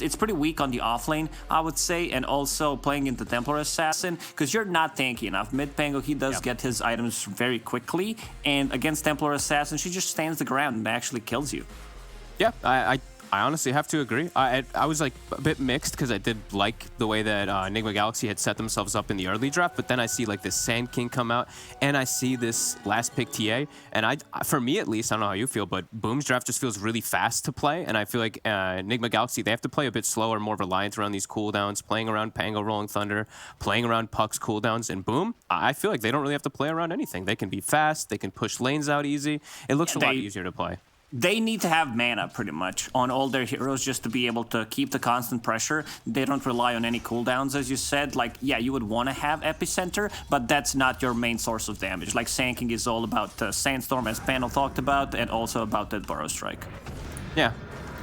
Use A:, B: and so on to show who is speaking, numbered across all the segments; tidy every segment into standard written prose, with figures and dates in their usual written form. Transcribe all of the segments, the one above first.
A: It's pretty weak on the offlane, I would say, and also playing into Templar Assassin, because you're not tanky enough. Mid Pango, he does get his items very quickly, and against Templar Assassin, she just stands the ground and actually kills you.
B: Yeah, I honestly have to agree. I was like a bit mixed because I did like the way that Enigma Galaxy had set themselves up in the early draft, but then I see like this Sand King come out, and I see this last pick TA, and for me at least, I don't know how you feel, but Boom's draft just feels really fast to play, and I feel like Enigma Galaxy, they have to play a bit slower, more reliant around these cooldowns, playing around Pango Rolling Thunder, playing around Puck's cooldowns, and Boom, I feel like they don't really have to play around anything. They can be fast, they can push lanes out easy. It looks a lot easier to play.
A: They need to have mana pretty much on all their heroes just to be able to keep the constant pressure. They don't rely on any cooldowns, as you said. Like, yeah, you would want to have Epicenter, but that's not your main source of damage. Like, Sand King is all about Sandstorm, as Panel talked about, and also about that Burrow Strike.
B: Yeah.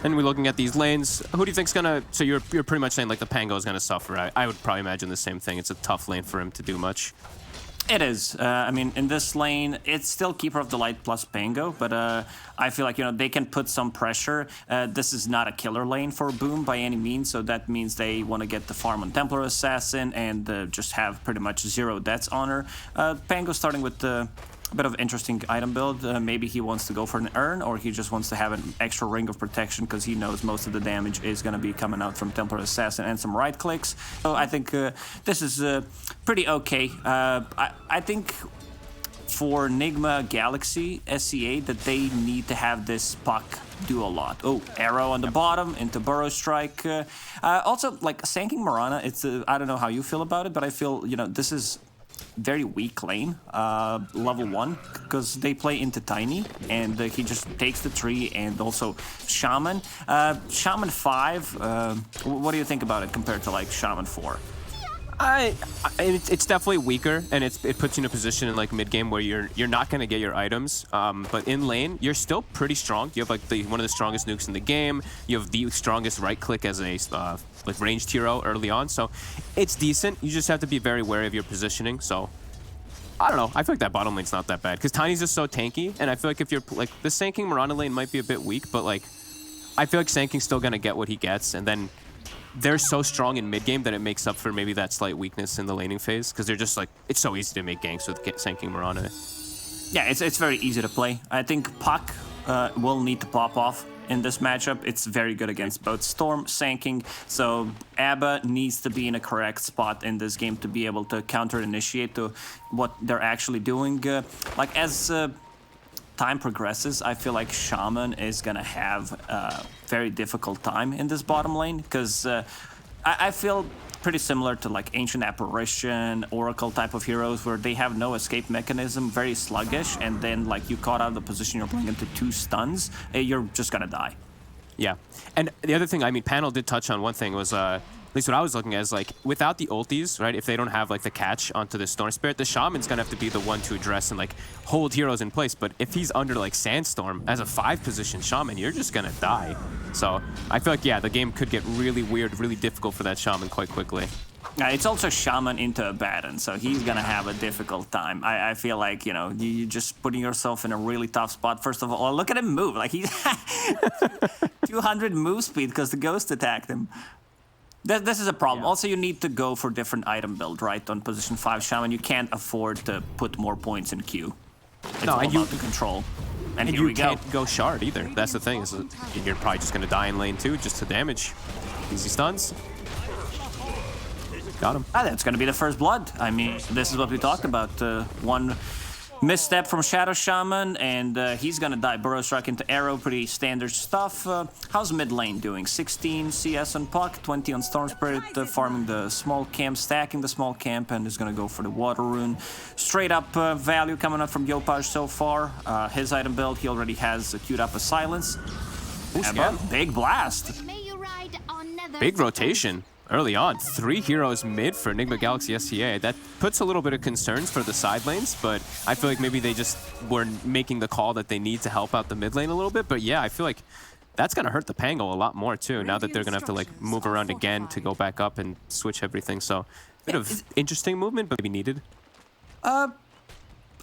B: And we're looking at these lanes. Who do you think's gonna... So you're pretty much saying, like, the Pango is gonna suffer. I would probably imagine the same thing. It's a tough lane for him to do much.
A: It is. I mean, in this lane, it's still Keeper of the Light plus Pango, but I feel like, you know, they can put some pressure. This is not a killer lane for Boom by any means, so that means they want to get the farm on Templar Assassin and just have pretty much 0 deaths on her. Pango starting with a bit of interesting item build. Maybe he wants to go for an urn, or he just wants to have an extra ring of protection because he knows most of the damage is going to be coming out from Templar Assassin and some right clicks. So I think this is pretty okay. I think for Enigma Galaxy.SEA that they need to have this Puck do a lot. Oh, arrow on the bottom into Burrow Strike. Also, like Sand King Mirana, it's I don't know how you feel about it, but I feel, you know, this is very weak lane, level 1, because they play into Tiny, and he just takes the tree, and also Shaman. Shaman 5, what do you think about it compared to, like, Shaman 4?
B: It's definitely weaker, and it puts you in a position in like mid game where you're not gonna get your items. But in lane, you're still pretty strong. You have like one of the strongest nukes in the game. You have the strongest right click as a like ranged hero early on, so it's decent. You just have to be very wary of your positioning. So I don't know. I feel like that bottom lane's not that bad because Tiny's just so tanky, and I feel like if you're like the Sand King Mirana lane might be a bit weak, but like I feel like Sand King's still gonna get what he gets, and then they're so strong in mid-game that it makes up for maybe that slight weakness in the laning phase, because they're just like, it's so easy to make ganks with Sand King Mirana.
A: Yeah, it's very easy to play. I think Puck will need to pop off in this matchup. It's very good against both Storm, Sand King, so Abba needs to be in a correct spot in this game to be able to counter-initiate to what they're actually doing. Like, as time progresses, I feel like Shaman is gonna have a very difficult time in this bottom lane, because I feel pretty similar to like Ancient Apparition, Oracle type of heroes, where they have no escape mechanism, very sluggish, and then like you caught out of the position, you're playing into 2 stuns, you're just gonna die.
B: Yeah, and the other thing, I mean, Panel did touch on one thing, was at least what I was looking at is like, without the ultis, right, if they don't have like the catch onto the Storm Spirit, the Shaman's gonna have to be the one to address and like hold heroes in place. But if he's under like Sandstorm as a 5 position Shaman, you're just gonna die. So I feel like, yeah, the game could get really weird, really difficult for that Shaman quite quickly.
A: It's also Shaman into Abaddon, so he's gonna have a difficult time. I feel like, you know, you're just putting yourself in a really tough spot. First of all, look at him move. Like, he's 200 move speed because the Ghost attacked him. This is a problem.
B: Yeah.
A: Also, you need to go for different item build, right? On position 5 Shaman, you can't afford to put more points in queue. It's all about the control. And here we go.
B: You can't go shard either. That's the thing, is you're probably just going to die in lane 2 just to damage. Easy stuns. Got him.
A: That's going to be the first blood. I mean, this is what we talked about. One misstep from Shadow Shaman, and he's gonna die. Burrow Strike into Arrow, pretty standard stuff. How's mid lane doing? 16 CS on Puck, 20 on Storm Spirit, farming the small camp, stacking the small camp, and is gonna go for the Water Rune. Straight up value coming up from Yopaj so far. His item build, he already has queued up a Silence. Big blast.
B: Big rotation. Early on, 3 heroes mid for Enigma Galaxy.SEA. That puts a little bit of concerns for the side lanes, but I feel like maybe they just were making the call that they need to help out the mid lane a little bit. But yeah, I feel like that's going to hurt the Pango a lot more too, now that they're going to have to like move around again to go back up and switch everything. So a bit of interesting movement, but maybe needed.
A: I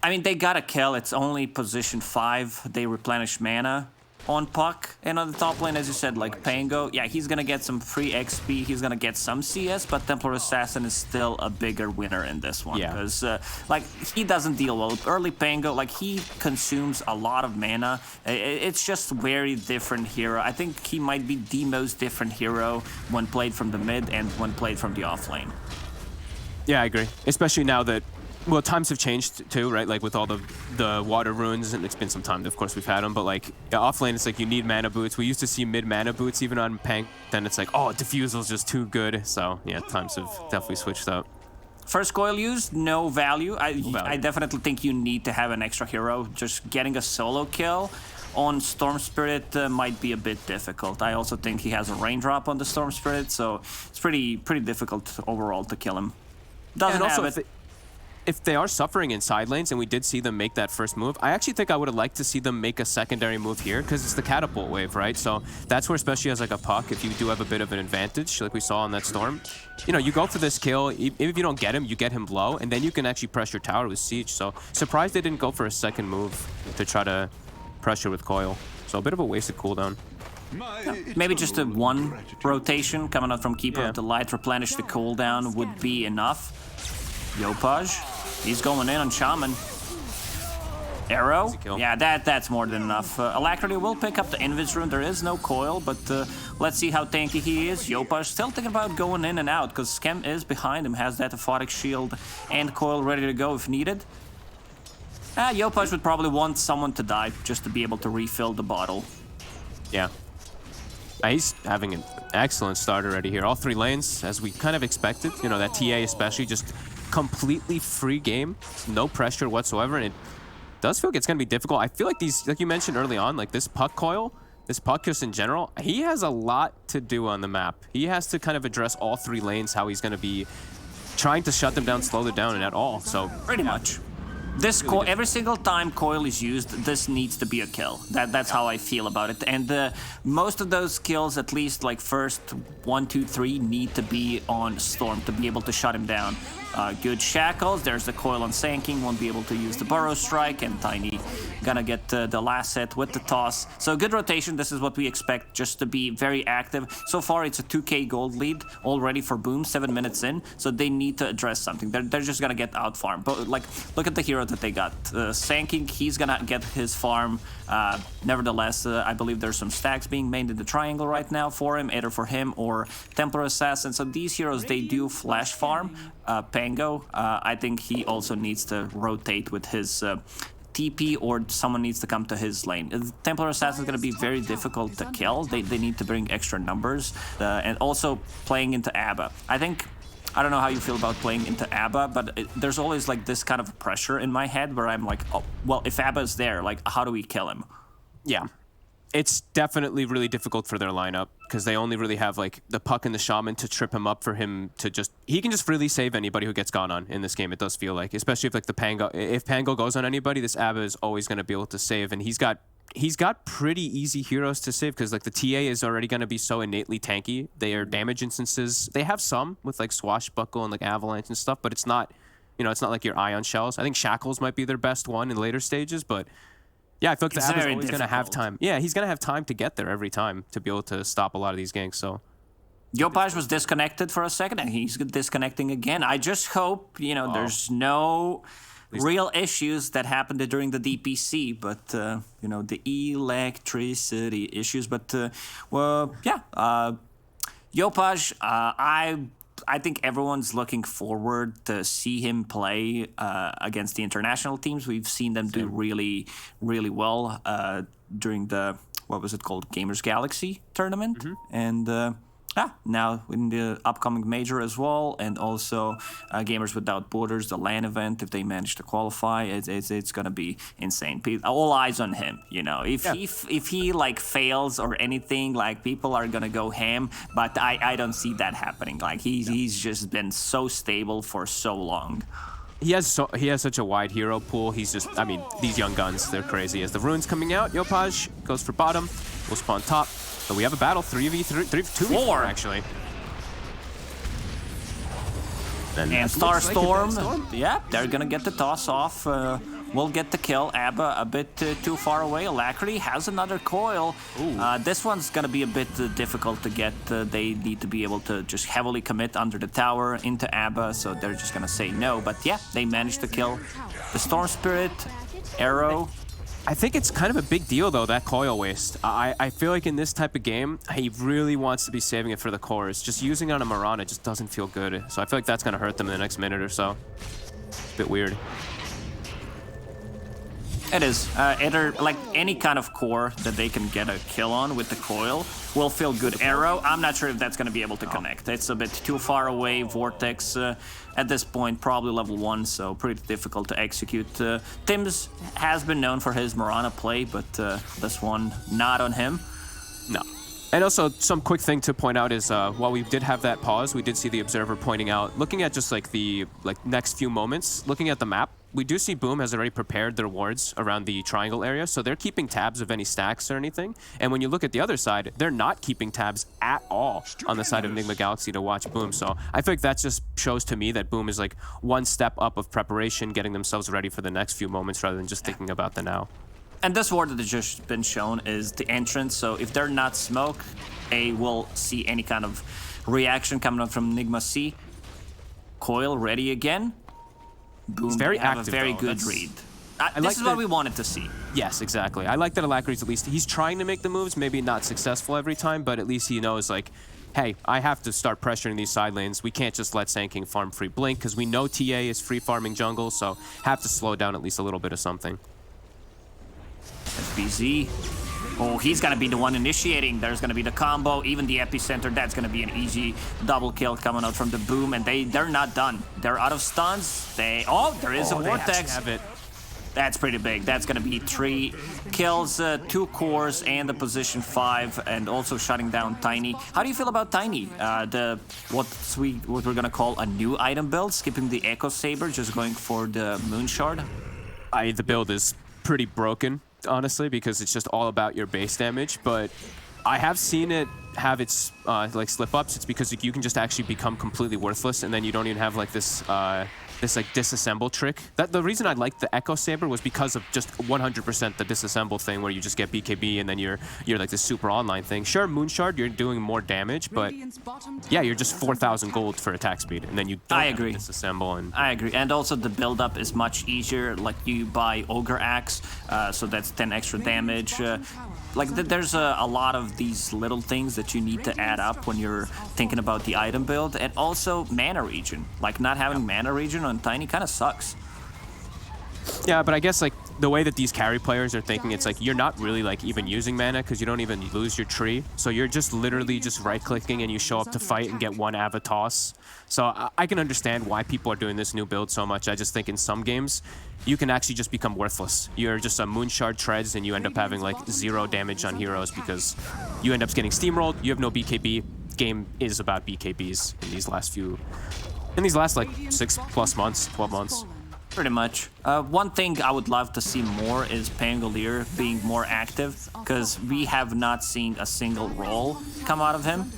A: mean, they got a kill. It's only position 5. They replenish mana. on Puck, and on the top lane, as you said, like Pango, yeah, he's gonna get some free XP, he's gonna get some CS, but Templar Assassin is still a bigger winner in this one, because like he doesn't deal well. Early Pango, like he consumes a lot of mana. It's just very different hero. I think he might be the most different hero when played from the mid and when played from the off lane.
B: Yeah, I agree. Especially now that, well, times have changed too, right? Like with all the water runes, and it's been some time, of course, we've had them, but like off lane, it's like you need mana boots. We used to see mid mana boots even on Pang. Then it's like, oh, Diffusal's just too good. So yeah, times have definitely switched up.
A: First coil used, no value.
B: No value.
A: I definitely think you need to have an extra hero. Just getting a solo kill on Storm Spirit might be a bit difficult. I also think he has a raindrop on the Storm Spirit, so it's pretty difficult overall to kill him. Doesn't
B: and also,
A: have it.
B: if they are suffering in side lanes, and we did see them make that first move, I actually think I would have liked to see them make a secondary move here, because it's the catapult wave, right? So that's where, especially as like a Puck, if you do have a bit of an advantage, like we saw on that Storm, you know, you go for this kill, even if you don't get him, you get him low, and then you can actually pressure tower with Siege. So surprised they didn't go for a second move to try to pressure with Coil. So a bit of a wasted cooldown.
A: Maybe just a one rotation coming out from Keeper of the Light, replenish the cooldown would be enough. Yopaj, he's going in on Shaman. Arrow? Yeah, that's more than enough. Alacrity will pick up the Invis rune. There is no coil, but let's see how tanky he is. Yopaj still thinking about going in and out, because Skem is behind him, has that aphotic shield and coil ready to go if needed. Yopaj would probably want someone to die just to be able to refill the bottle.
B: Yeah. He's having an excellent start already here. All three lanes, as we kind of expected. You know, that TA especially, just completely free game. No pressure whatsoever, and it does feel like it's going to be difficult. I feel like these, like you mentioned early on, like this Puck coil, this Puck just in general, he has a lot to do on the map. He has to kind of address all three lanes, how he's going to be trying to shut them down, slow them down, and at all. So
A: pretty much. This really every single time coil is used, this needs to be a kill. That's how I feel about it. And most of those kills, at least like first 1, 2, 3, need to be on Storm to be able to shut him down. Good shackles. There's the coil on Sand King. Won't be able to use the Burrow Strike, and Tiny gonna get the last set with the toss. So good rotation. This is what we expect, just to be very active. So far, it's a 2k gold lead already for Boom, 7 minutes in. So they need to address something. They're just gonna get out farm. But like, look at the hero that they got. Sand King, he's gonna get his farm. Nevertheless, I believe there's some stacks being made in the triangle right now for him, either for him or Templar Assassin. So these heroes, they do flash farm. Pango, I think he also needs to rotate with his TP, or someone needs to come to his lane. Templar Assassin is going to be very difficult to kill. They need to bring extra numbers, and also playing into ABBA. I don't know how you feel about playing into ABBA, but there's always like this kind of pressure in my head where I'm like, oh, well, if ABBA is there, like, how do we kill him?
B: Yeah. It's definitely really difficult for their lineup, because they only really have like the Puck and the Shaman to trip him up, for him to just, he can just freely save anybody who gets gone on in this game. It does feel like, especially if like the Pango, if Pango goes on anybody, this ABBA is always going to be able to save, and he's got pretty easy heroes to save, because like the TA is already going to be so innately tanky. They are damage instances. They have some with like Swashbuckle and like Avalanche and stuff, but it's not, you know, it's not like your Ion Shells. I think Shackles might be their best one in later stages, but yeah, I feel like the ABBA is always going to have time. Yeah, he's going to have time to get there every time to be able to stop a lot of these ganks, so.
A: Yopaj was disconnected for a second, and he's disconnecting again. I just hope, you know, there's no real issues that happened during the DPC, but, you know, the electricity issues. But, well, yeah, Yopaj, I think everyone's looking forward to see him play against the international teams. We've seen them do really, really well during the, what was it called, Gamers Galaxy tournament. And now in the upcoming major as well, and also Gamers Without Borders, the LAN event, if they manage to qualify, it's gonna be insane. All eyes on him, you know. If he like fails or anything, like people are gonna go ham, but I don't see that happening. Like he's just been so stable for so long.
B: He has such a wide hero pool. He's just, I mean, these young guns, they're crazy. As the runes coming out, Yopaj goes for bottom, will spawn top. So we have a battle, 3v3, 2v4 actually.
A: And Starstorm, yeah, they're gonna get the toss off. will get the kill. Abba a bit too far away. Alacrity has another coil. This one's gonna be a bit difficult to get. They need to be able to just heavily commit under the tower into Abba, so they're just gonna say no. But yeah, they managed to kill the Storm Spirit, Arrow.
B: I think it's kind of a big deal, though, that coil waste. I feel like in this type of game, he really wants to be saving it for the cores. Just using it on a Mirana just doesn't feel good. So I feel like that's going to hurt them in the next minute or so. It's a bit weird.
A: It is. Either like any kind of core that they can get a kill on with the coil will feel good. Arrow, I'm not sure if that's going to be able to connect. It's a bit too far away. Vortex, at this point, probably level 1, so pretty difficult to execute. Tims has been known for his Mirana play, but this one, not on him.
B: No. And also, some quick thing to point out is while we did have that pause, we did see the observer pointing out, looking at just like the next few moments, looking at the map, we do see Boom has already prepared their wards around the triangle area, so they're keeping tabs of any stacks or anything. And when you look at the other side, they're not keeping tabs at all on the side of Enigma Galaxy to watch Boom. So I feel like that just shows to me that Boom is like one step up of preparation, getting themselves ready for the next few moments rather than just thinking about the now.
A: And this ward that has just been shown is the entrance, so if they're not smoke, they will see any kind of reaction coming up from Enigma.SEA. Coil ready again. Boom,
B: it's very
A: have
B: active,
A: a very
B: though.
A: good read. This is what we wanted to see.
B: Yes, exactly. I like that Alacrity's at least, he's trying to make the moves, maybe not successful every time, but at least he knows, like, hey, I have to start pressuring these side lanes. We can't just let Sand King farm free Blink, because we know TA is free farming jungle, so have to slow down at least a little bit of something.
A: SBZ. Oh, he's gonna be the one initiating. There's gonna be the combo, even the epicenter. That's gonna be an easy double kill coming out from the Boom, and they're not done. They're out of stuns. There is a Vortex.
B: Have it.
A: That's pretty big. That's gonna be 3 kills, 2 cores, and the position 5, and also shutting down Tiny. How do you feel about Tiny? What we're gonna call a new item build, skipping the Echo Saber, just going for the Moon Shard.
B: The build is pretty broken, honestly, because it's just all about your base damage, but I have seen it have its like slip-ups. It's because you can just actually become completely worthless, and then you don't even have like this like disassemble trick. The reason I liked the Echo Saber was because of just 100% the disassemble thing, where you just get BKB and then you're like this super online thing. Sure, Moonshard, you're doing more damage, but yeah, you're just 4,000 gold for attack speed, and then you don't have to disassemble. And
A: I agree, and also the build-up is much easier. Like you buy Ogre Axe, so that's 10 extra damage. There's a lot of these little things that you need to add up when you're thinking about the item build, and also mana regen. Like not having mana regen on Tiny kind of sucks.
B: Yeah, but I guess like the way that these carry players are thinking, it's like you're not really like even using mana because you don't even lose your tree. So you're just literally just right-clicking and you show up to fight and get one Avatos. So I can understand why people are doing this new build so much. I just think in some games, you can actually just become worthless. You're just a Moonshard treads and you end up having like 0 damage on heroes because you end up getting steamrolled, you have no BKB. Game is about BKBs in these last like 6+ months, 12 months.
A: Pretty much. One thing I would love to see more is Pangolier being more active, because we have not seen a single roll come out of him.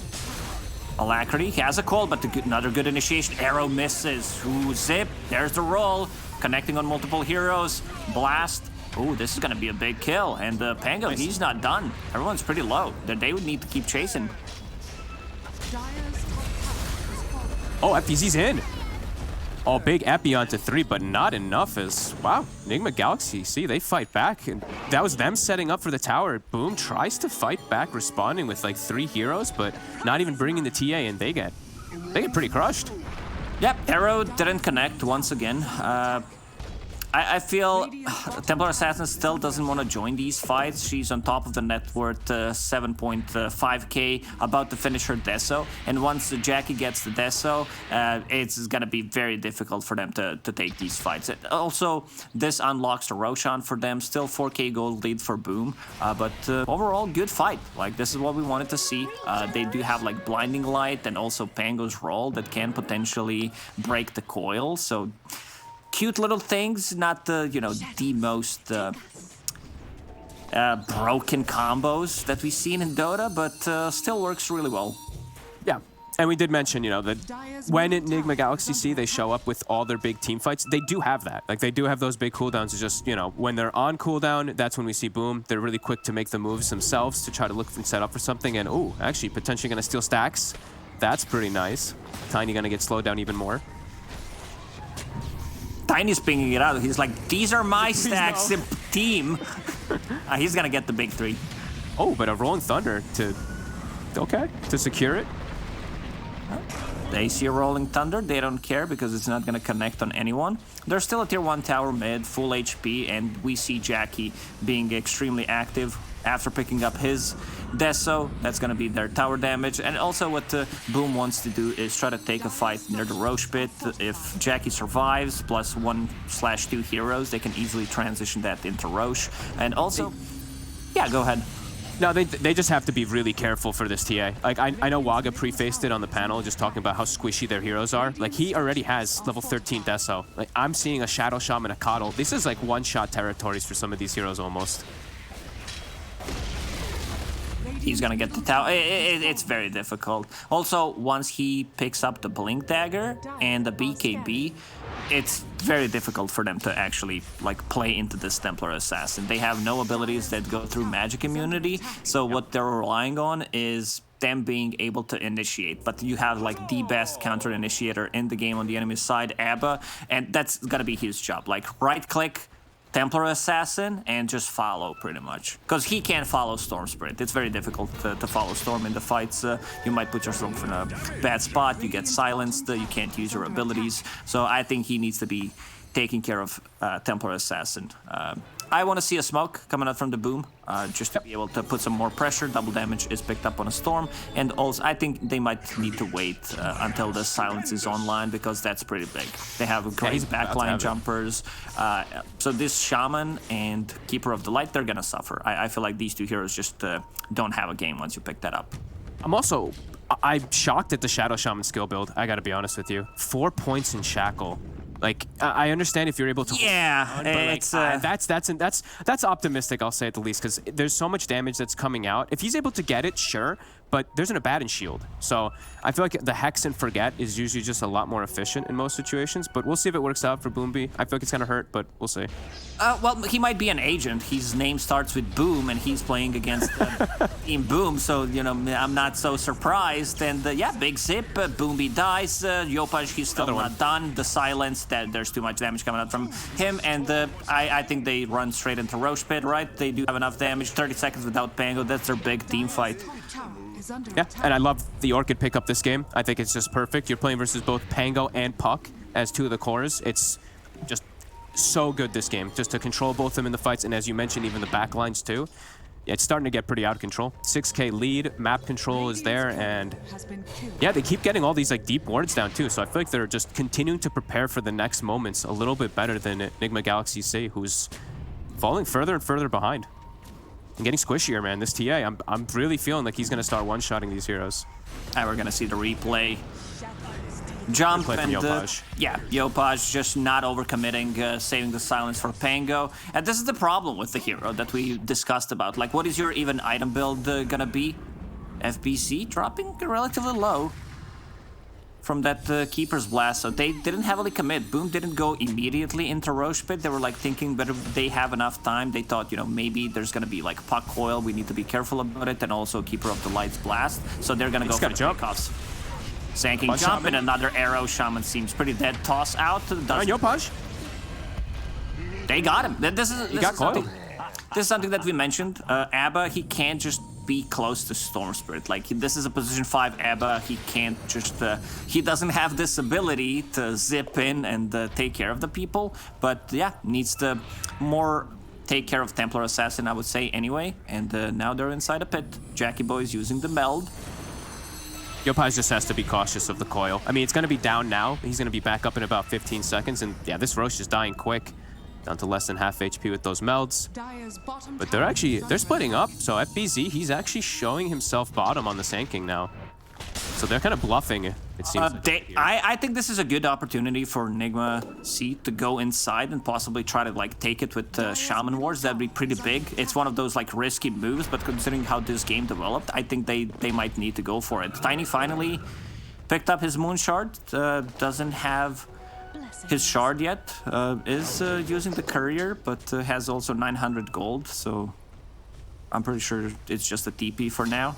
A: Alacrity has a call, but another good initiation. Arrow misses. Ooh, zip. There's the roll. Connecting on multiple heroes. Blast. Ooh, this is going to be a big kill. And Pango, he's not done. Everyone's pretty low. They would need to keep chasing.
B: Oh, FPZ's in. Oh, big Epi onto 3, but not enough as, wow, Enigma Galaxy, see, they fight back. And that was them setting up for the tower. Boom tries to fight back, responding with like 3 heroes, but not even bringing the TA, and they get pretty crushed.
A: Yep, Arrow didn't connect once again. I feel Templar Assassin still doesn't want to join these fights. She's on top of the net worth 7.5k, about to finish her Deso. And once Jackie gets the Deso, it's going to be very difficult for them to take these fights. Also, this unlocks the Roshan for them. Still 4k gold lead for Boom. But overall, good fight. Like, this is what we wanted to see. They do have, like, Blinding Light and also Pango's roll that can potentially break the coil. So cute little things, not the, the most broken combos that we've seen in Dota, but still works really well.
B: Yeah, And we did mention, you know, that when Enigma Galaxy.SEA, they show up with all their big team fights, they do have that. Like, they do have those big cooldowns. It's just, you know, when they're on cooldown, that's when we see Boom. They're really quick to make the moves themselves to try to look and set up for something. And, ooh, actually, potentially going to steal stacks. That's pretty nice. Tiny going to get slowed down even more.
A: Tiny's pinging it out. He's like, these are my stacks, team. He's going to get the big 3.
B: Oh, but a Rolling Thunder to... Okay, to secure it.
A: They see a Rolling Thunder, they don't care because it's not going to connect on anyone. There's still a tier 1 tower mid, full HP, and we see Jackie being extremely active after picking up his Deso. That's going to be their tower damage. And also what Boom wants to do is try to take a fight near the Roche pit. If Jackie survives, plus 1/2 heroes, they can easily transition that into Roche. And also... Yeah, go ahead.
B: No, they just have to be really careful for this TA. Like, I know Waga prefaced it on the panel, just talking about how squishy their heroes are. Like, he already has level 13 Deso. Like, I'm seeing a Shadow Shaman, a Coddle. This is like one-shot territories for some of these heroes almost.
A: He's gonna get the tower. It's very difficult. Also, once he picks up the Blink Dagger and the BKB, it's very difficult for them to actually like play into this Templar Assassin. They have no abilities that go through magic immunity, so what they're relying on is them being able to initiate. But you have like the best counter initiator in the game on the enemy side, Abba, and that's gonna be his job. Like right click, Templar Assassin, and just follow pretty much. Because he can't follow Storm Spirit. It's very difficult to follow Storm in the fights. You might put yourself in a bad spot, you get silenced, you can't use your abilities. So I think he needs to be taking care of Templar Assassin. I want to see a smoke coming out from the Boom, just to be able to put some more pressure. Double damage is picked up on a Storm, and also I think they might need to wait until the silence is online, because that's pretty big. They have great backline jumpers, so this Shaman and Keeper of the Light, they're gonna suffer. I feel like these two heroes just don't have a game once you pick that up.
B: I'm shocked at the Shadow Shaman skill build, I gotta be honest with you. 4 points in Shackle. Like, I understand if you're able to...
A: Yeah, it's...
B: that's optimistic, I'll say at the least, because there's so much damage that's coming out. If he's able to get it, sure, but there's an Abaddon shield. So I feel like the Hex and Forget is usually just a lot more efficient in most situations, but we'll see if it works out for Boomby. I feel like it's going to hurt, but we'll see.
A: Well, he might be an agent. His name starts with Boom, and he's playing against Team Boom, so, you know, I'm not so surprised. And, yeah, big zip, Boomby dies, Yopaj, he's still not done. The silence, there's too much damage coming out from him, and I think they run straight into Roche Pit, right? They do have enough damage, 30 seconds without Pango. That's their big team fight.
B: Yeah, and I love the Orchid pick up this game. I think it's just perfect. You're playing versus both Pango and Puck as two of the cores. It's just so good this game, just to control both of them in the fights, and as you mentioned, even the backlines too. Yeah, it's starting to get pretty out of control. 6K lead, map control is there, and yeah, they keep getting all these like deep wards down too, so I feel like they're just continuing to prepare for the next moments a little bit better than Enigma Galaxy.SEA, who's falling further and further behind. And getting squishier, man. This TA, I'm really feeling like he's going to start one-shotting these heroes.
A: And we're going to see the replay. Jump and
B: Yopaj.
A: Yeah, Yopaj just not overcommitting, saving the silence for Pango. And this is the problem with the hero that we discussed about. Like, what is your even item build gonna be? FBC dropping relatively low from that Keeper's Blast, so they didn't heavily commit. Boom didn't go immediately into Roche Pit. They were like thinking whether they have enough time. They thought, you know, maybe there's gonna be like Puck Coil, we need to be careful about it, and also Keeper of the Light's Blast. So they're gonna go for the takeoffs. Sanking jump
B: Shaman.
A: and another arrow. Shaman seems pretty dead. Toss out.
B: Yopaj.
A: They got him. This is something that we mentioned. Abba, he can't just be close to Storm Spirit. Like, this is a position 5 Abba. He can't just... he doesn't have this ability to zip in and take care of the people. But yeah, needs to more take care of Templar Assassin, I would say, anyway. And now they're inside a pit. Jackie Boy is using the meld.
B: Yopaj just has to be cautious of the coil. I mean, it's going to be down now. He's going to be back up in about 15 seconds. And yeah, this Roche is dying quick. Down to less than half HP with those melds. But they're splitting up. So FBZ, he's actually showing himself bottom on the Sanking now. So they're kind of bluffing, it seems.
A: I think this is a good opportunity for Enigma.SEA to go inside and possibly try to like take it with Shaman Wars. That'd be pretty big. It's one of those like risky moves, but considering how this game developed, I think they might need to go for it. Tiny finally picked up his Moon Shard. Doesn't have his shard yet. Is using the courier, but has also 900 gold. So I'm pretty sure it's just a TP for now.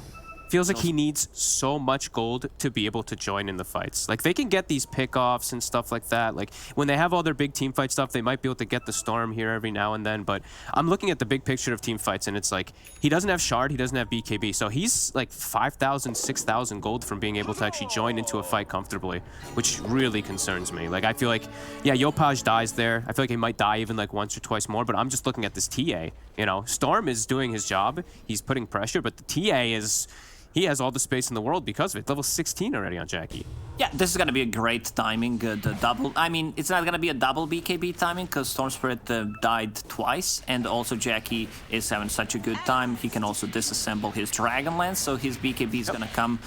B: Feels like he needs so much gold to be able to join in the fights. Like, they can get these pickoffs and stuff like that. Like, when they have all their big team fight stuff, they might be able to get the Storm here every now and then. But I'm looking at the big picture of team fights, and it's like, he doesn't have Shard, he doesn't have BKB. So he's like 5,000, 6,000 gold from being able to actually join into a fight comfortably, which really concerns me. Like, I feel like, yeah, Yopaj dies there. I feel like he might die even like once or twice more, but I'm just looking at this TA. You know, Storm is doing his job. He's putting pressure, but the TA is... He has all the space in the world because of it. Level 16 already on Jackie.
A: Yeah, this is going to be a great timing. The double... I mean, it's not going to be a double BKB timing because Storm Spirit died twice. And also Jackie is having such a good time. He can also disassemble his Dragonlance. So his BKB is going to come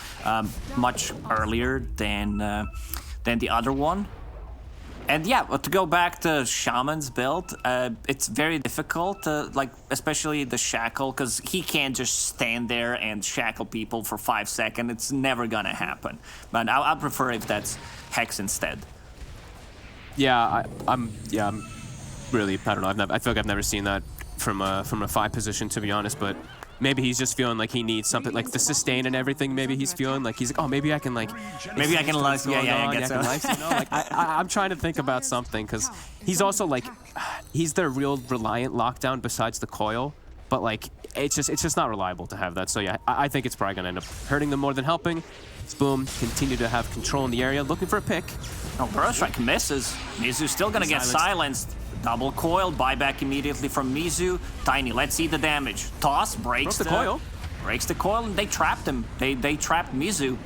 A: much earlier than the other one. And yeah, to go back to Shaman's build, it's very difficult, like especially the shackle, because he can't just stand there and shackle people for 5 seconds. It's never gonna happen. But I prefer if that's Hex instead.
B: Yeah, I'm really, I don't know. I feel like I've never seen that from a 5 position, to be honest. But maybe he's just feeling like he needs something, like the sustain and everything. Maybe he's feeling like he's like, oh, maybe I can like,
A: maybe I can life, I get so.
B: You know? Like I'm trying to think about something because he's also like, he's their real reliant lockdown besides the coil. But like, it's just not reliable to have that. So yeah, I think it's probably gonna end up hurting them more than helping. Boom, continue to have control in the area, looking for a pick.
A: Oh, Burrow Strike misses. Mizu's still gonna get silenced. Double coil, buyback immediately from Mizu. Tiny, let's see the damage. Toss, breaks
B: the coil.
A: Breaks the coil, and they trapped him. They trapped Mizu.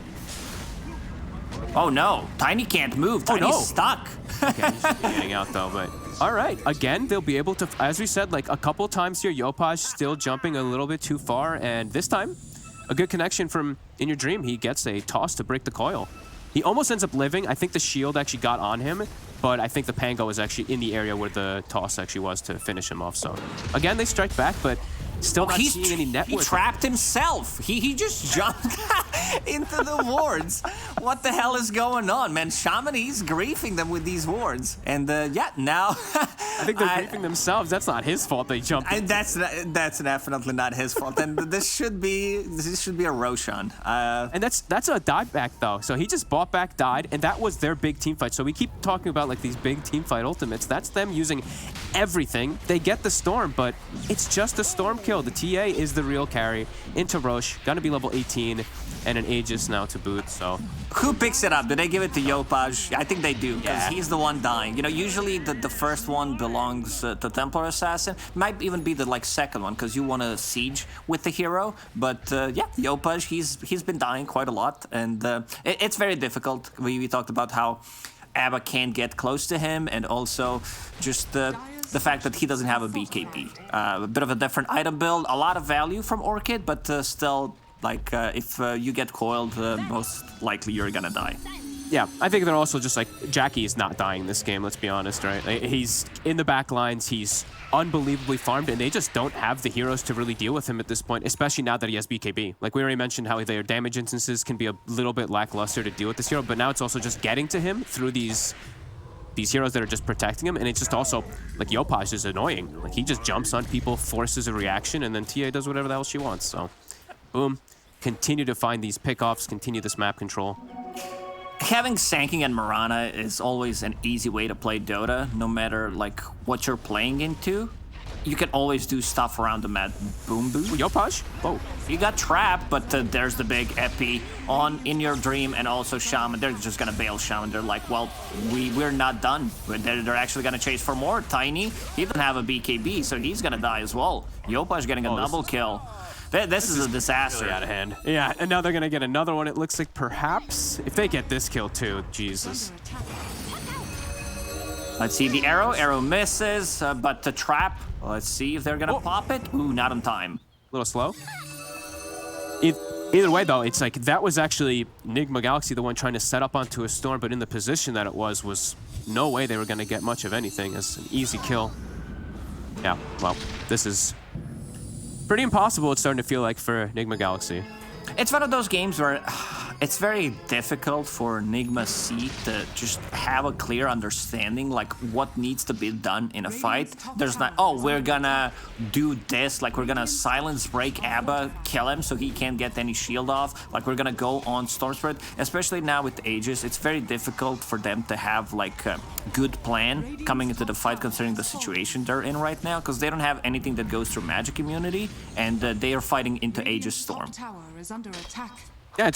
A: Oh no, Tiny can't move. Tiny's stuck.
B: Okay, he's getting out though, but... All right, again, they'll be able to, as we said, like a couple times here, Yopaj still jumping a little bit too far, and this time, a good connection from In Your Dream. He gets a toss to break the coil. He almost ends up living. I think the shield actually got on him, but I think the Pango was actually in the area where the toss actually was to finish him off. So, again, they strike back, but still not seeing any net worth.
A: He trapped himself. He just jumped into the wards. What the hell is going on, man? Shaman, he's griefing them with these wards. And yeah, now...
B: I think they're griefing themselves. That's not his fault they jumped into.
A: That's definitely not his fault. And this should be a Roshan.
B: And that's a dive back, though. So he just bought back, died, and that was their big team fight. So we keep talking about like these big team fight ultimates. That's them using everything. They get the Storm, but it's just a Storm kill. The TA is the real carry into Roche. Gonna be level 18 and an Aegis now to boot, so...
A: Who picks it up? Do they give it to Yopaj? I think they do, because he's the one dying. You know, usually the first one belongs to Templar Assassin. Might even be the like second one, because you want to siege with the hero. But yeah, Yopaj, he's been dying quite a lot, and it's very difficult. We talked about how Abba can't get close to him, and also just the fact that he doesn't have a BKB. A bit of a different item build, a lot of value from Orchid, but still, like, if you get coiled, most likely you're gonna die.
B: Yeah, I think they're also just like, Jackie is not dying this game, let's be honest, right? He's in the back lines, he's unbelievably farmed, and they just don't have the heroes to really deal with him at this point, especially now that he has BKB. Like, we already mentioned how their damage instances can be a little bit lackluster to deal with this hero, but now it's also just getting to him through these heroes that are just protecting him, and it's just also, like, Yopaj is annoying. Like, he just jumps on people, forces a reaction, and then TA does whatever the hell she wants, so... Boom. Continue to find these pickoffs, continue this map control.
A: Having Sanking and Mirana is always an easy way to play Dota, no matter, like, what you're playing into. You can always do stuff around the map. Boom, boom.
B: Yopaj? Oh.
A: You got trapped, but there's the big epi on In Your Dream, and also Shaman. They're just gonna bail Shaman. They're like, well, we're not done. They're actually gonna chase for more. Tiny, he doesn't have a BKB, so he's gonna die as well. Yopaj getting a double kill. This is a disaster.
B: Really out of hand. Yeah, and now they're gonna get another one. It looks like perhaps if they get this kill too, Jesus.
A: Let's see the arrow. Arrow misses, but the trap. Let's see if they're gonna pop it. Ooh, not on time.
B: A little slow. Either way, though, it's like that was actually Nigma Galaxy, the one trying to set up onto a Storm, but in the position that it was no way they were gonna get much of anything. As an easy kill. Yeah, well, this is pretty impossible, it's starting to feel like, for Nigma Galaxy.
A: It's one of those games where it's very difficult for Enigma.SEA to just have a clear understanding like what needs to be done in a fight. There's not, oh, we're gonna do this, like we're gonna silence break Abba, kill him so he can't get any shield off, like we're gonna go on Storm Spirit. Especially now with Aegis, it's very difficult for them to have like a good plan coming into the fight considering the situation they're in right now, because they don't have anything that goes through magic immunity, and they are fighting into Aegis Storm.
B: Yeah,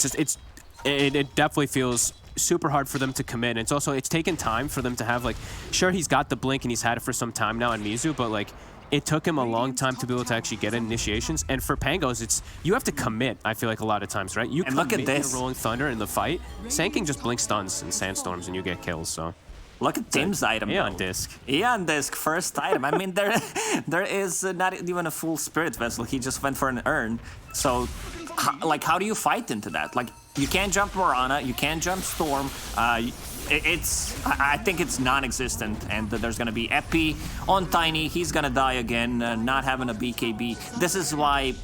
B: it definitely feels super hard for them to commit. And it's taken time for them to have, like, sure, he's got the blink and he's had it for some time now on Mizu, but like it took him a long time to be able to actually get initiations. And for Pangos, you have to commit, I feel like, a lot of times, right? You
A: and look at this.
B: Rolling Thunder in the fight. Sanking just blink stuns and sandstorms and you get kills, so.
A: Look at Tim's item.
B: Aeon Disc.
A: Aeon Disc, first item. I mean, there is not even a full Spirit Vessel. He just went for an urn. So, like, how do you fight into that? Like, you can't jump Morana, you can't jump Storm. I think it's non-existent, and there's gonna be Epi on Tiny. He's gonna die again, not having a BKB. This is why,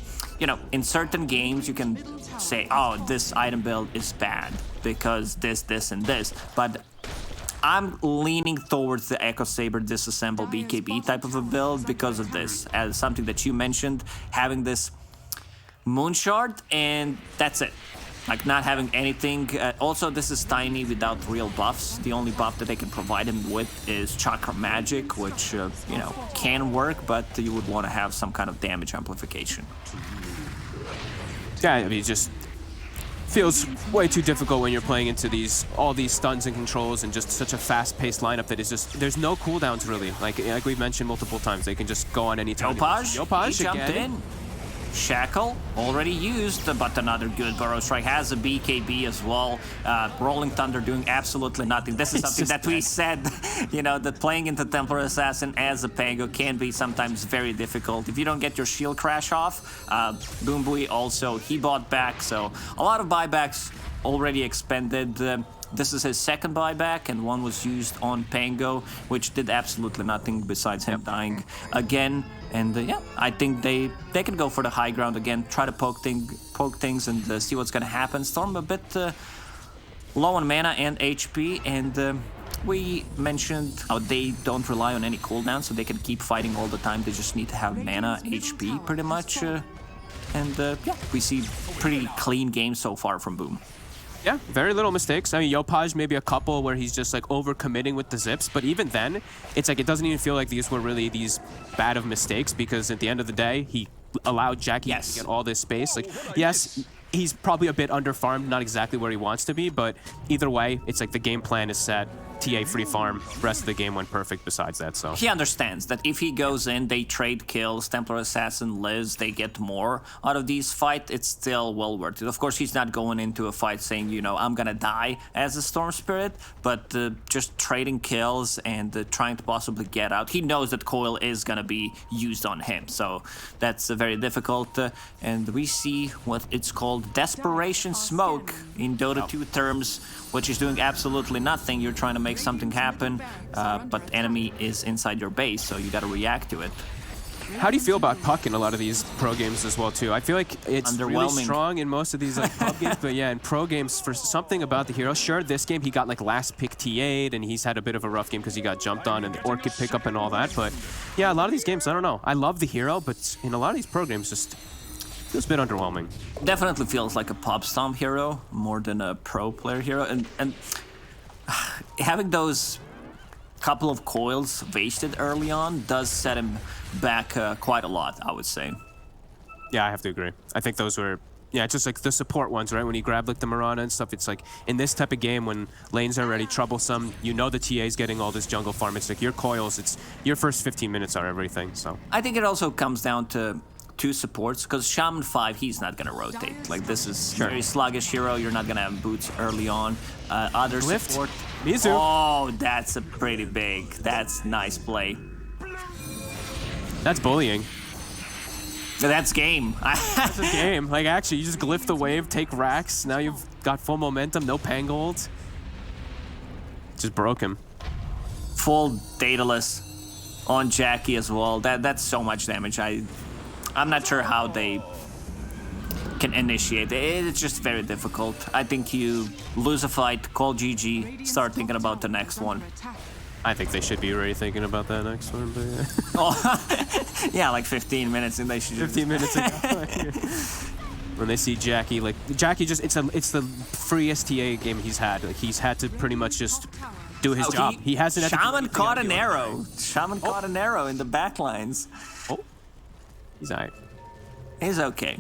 A: you know, in certain games you can say, oh, this item build is bad because this, and this. But I'm leaning towards the Echo Saber disassemble BKB type of a build because of this, as something that you mentioned, having this Moonshard, and that's it. Like, not having anything. Also, this is Tiny without real buffs. The only buff that they can provide him with is Chakra Magic, which, you know, can work, but you would want to have some kind of damage amplification.
B: Yeah, I mean, just feels way too difficult when you're playing into all these stuns and controls and just such a fast-paced lineup that is just, there's no cooldowns really. Like we've mentioned multiple times, they can just go on any time.
A: Yopaj, he jumped in. Shackle already used, but another good Burrow Strike has a BKB as well. Rolling Thunder doing absolutely nothing. This is something that we said, you know, that playing into Templar Assassin as a Pango can be sometimes very difficult. If you don't get your shield crash off, Boom Bui also, he bought back, so a lot of buybacks already expended. This is his second buyback, and one was used on Pango, which did absolutely nothing besides him dying again. And yeah, I think they can go for the high ground again, try to poke things and see what's gonna happen. Storm a bit low on mana and HP, and we mentioned how they don't rely on any cooldown, so they can keep fighting all the time. They just need to have mana, HP pretty much, and yeah, we see pretty clean games so far from Boom.
B: Yeah, very little mistakes. I mean, Yopaj maybe a couple where he's just like over-committing with the zips, but even then, it's like it doesn't even feel like these were really these bad of mistakes, because at the end of the day, he allowed Jackie to get all this space. Like, yes, he's probably a bit underfarmed, not exactly where he wants to be, but either way, it's like the game plan is set. TA free farm, rest of the game went perfect besides that, so.
A: He understands that if he goes in, they trade kills, Templar Assassin lives, they get more out of these fights, it's still well worth it. Of course, he's not going into a fight saying, you know, I'm gonna die as a Storm Spirit, but just trading kills and trying to possibly get out. He knows that Coil is gonna be used on him, so that's very difficult. And we see what it's called Desperation Smoke in Dota 2 terms, which is doing absolutely nothing. You're trying to make something happen, but enemy is inside your base, so you got to react to it.
B: How do you feel about Puck in a lot of these pro games as well too? I feel like it's really strong in most of these like pub games, but yeah, in pro games, for something about the hero. Sure, this game he got like last pick T8, and he's had a bit of a rough game because he got jumped on and the Orchid pickup and all that. But yeah, a lot of these games, I don't know. I love the hero, but in a lot of these pro games, just feels a bit underwhelming.
A: Definitely feels like a pop stomp hero more than a pro player hero, and having those couple of coils wasted early on does set him back quite a lot, I would say.
B: Yeah, I have to agree. I think those were, yeah, just like the support ones, right? When you grab like the Mirana and stuff, it's like in this type of game when lanes are already troublesome, you know the TA is getting all this jungle farm. It's like your coils, it's your first 15 minutes are everything, so.
A: I think it also comes down to two supports, because Shaman 5, he's not gonna rotate. Like, this is very sluggish hero, you're not gonna have boots early on. Other support.
B: Mizu.
A: Oh, that's a pretty big, that's nice play.
B: That's bullying.
A: That's game.
B: That's a game. Like, actually, you just glyph the wave, take racks, now you've got full momentum, no Pangold. Just broke him.
A: Full Daedalus on Jackie as well. That's so much damage. I'm not sure how they can initiate. It's just very difficult. I think you lose a fight, call GG, start thinking about the next one.
B: I think they should be already thinking about that next one, but yeah.
A: Oh, yeah, like 15 minutes and they should
B: 15 minutes ago. When they see Jackie, like Jackie just it's the free STA game he's had. Like he's had to pretty much just do his job. He hasn't had to do
A: Shaman
B: anything
A: caught
B: on
A: an
B: the
A: arrow. Shaman caught an arrow in the back lines.
B: Oh. He's alright.
A: He's okay.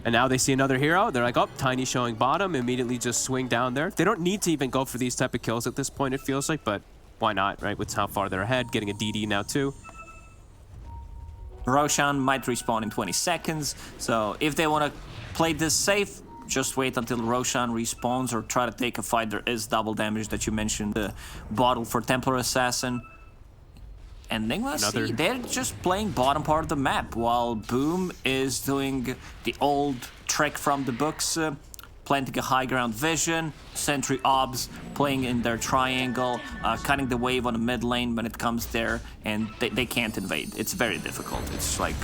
B: And now they see another hero. They're like, oh, Tiny showing bottom. Immediately just swing down there. They don't need to even go for these type of kills at this point, it feels like, but why not, right? With how far they're ahead, getting a DD now too.
A: Roshan might respawn in 20 seconds, so if they want to play this safe, just wait until Roshan respawns or try to take a fight. There is double damage that you mentioned, the bottle for Templar Assassin. NGX.SEA, they're just playing bottom part of the map, while Boom is doing the old trick from the books, planting a high ground vision, sentry obs, playing in their triangle, cutting the wave on the mid lane when it comes there, and they can't invade. It's very difficult. It's like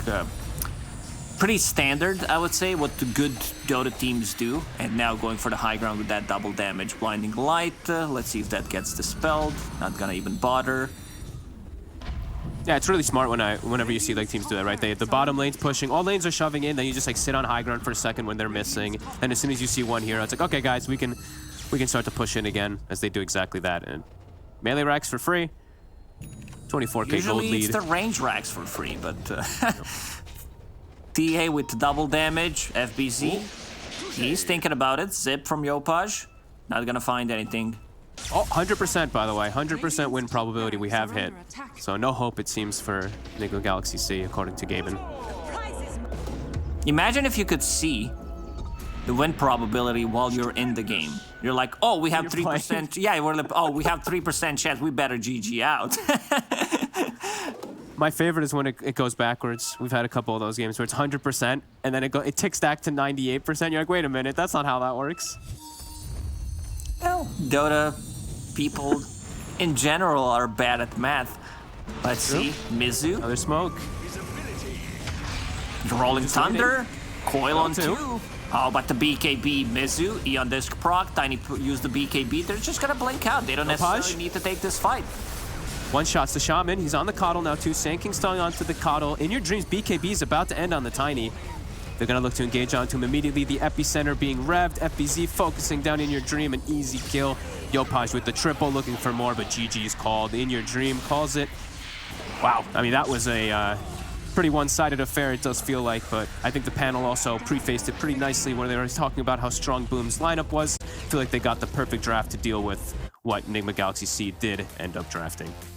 A: pretty standard, I would say, what the good Dota teams do, and now going for the high ground with that double damage. Blinding Light, let's see if that gets dispelled. Not gonna even bother.
B: Yeah, it's really smart whenever you see like teams do that, right? The bottom lane's pushing, all lanes are shoving in, then you just like sit on high ground for a second when they're missing, and as soon as you see one hero, it's like, okay guys, we can start to push in again, as they do exactly that. And melee racks for free, 24k gold lead.
A: Usually it's the range racks for free, but TA with double damage, FBZ, he's thinking about it. Zip from Yopaj, not gonna find anything.
B: Oh, 100% by the way, 100% win probability we have hit. So no hope it seems for NGX.SEA according to Gaben.
A: Imagine if you could see the win probability while you're in the game. You're like, oh, we have 3%. Yeah, we're like, oh, we have 3% chance. We better GG out.
B: My favorite is when it goes backwards. We've had a couple of those games where it's 100% and then it ticks back to 98%. You're like, wait a minute, that's not how that works.
A: Well, Dota people in general are bad at math. Let's see, Mizu.
B: Another smoke.
A: Rolling Thunder, Coil on 2. How about the BKB? Mizu, Eon Disc proc, Tiny use the BKB. They're just gonna blink out. They don't necessarily need to take this fight.
B: One shot's the Shaman. He's on the Coddle now too. Sand stalling onto the Coddle. In your dreams, BKB is about to end on the Tiny. They're going to look to engage onto him immediately. The epicenter being revved. FBZ focusing down in your dream. An easy kill. Yopaj with the triple looking for more, but GG's called. In your dream calls it. Wow. I mean, that was a pretty one-sided affair, it does feel like, but I think the panel also prefaced it pretty nicely when they were talking about how strong Boom's lineup was. I feel like they got the perfect draft to deal with what NGX.SEA did end up drafting.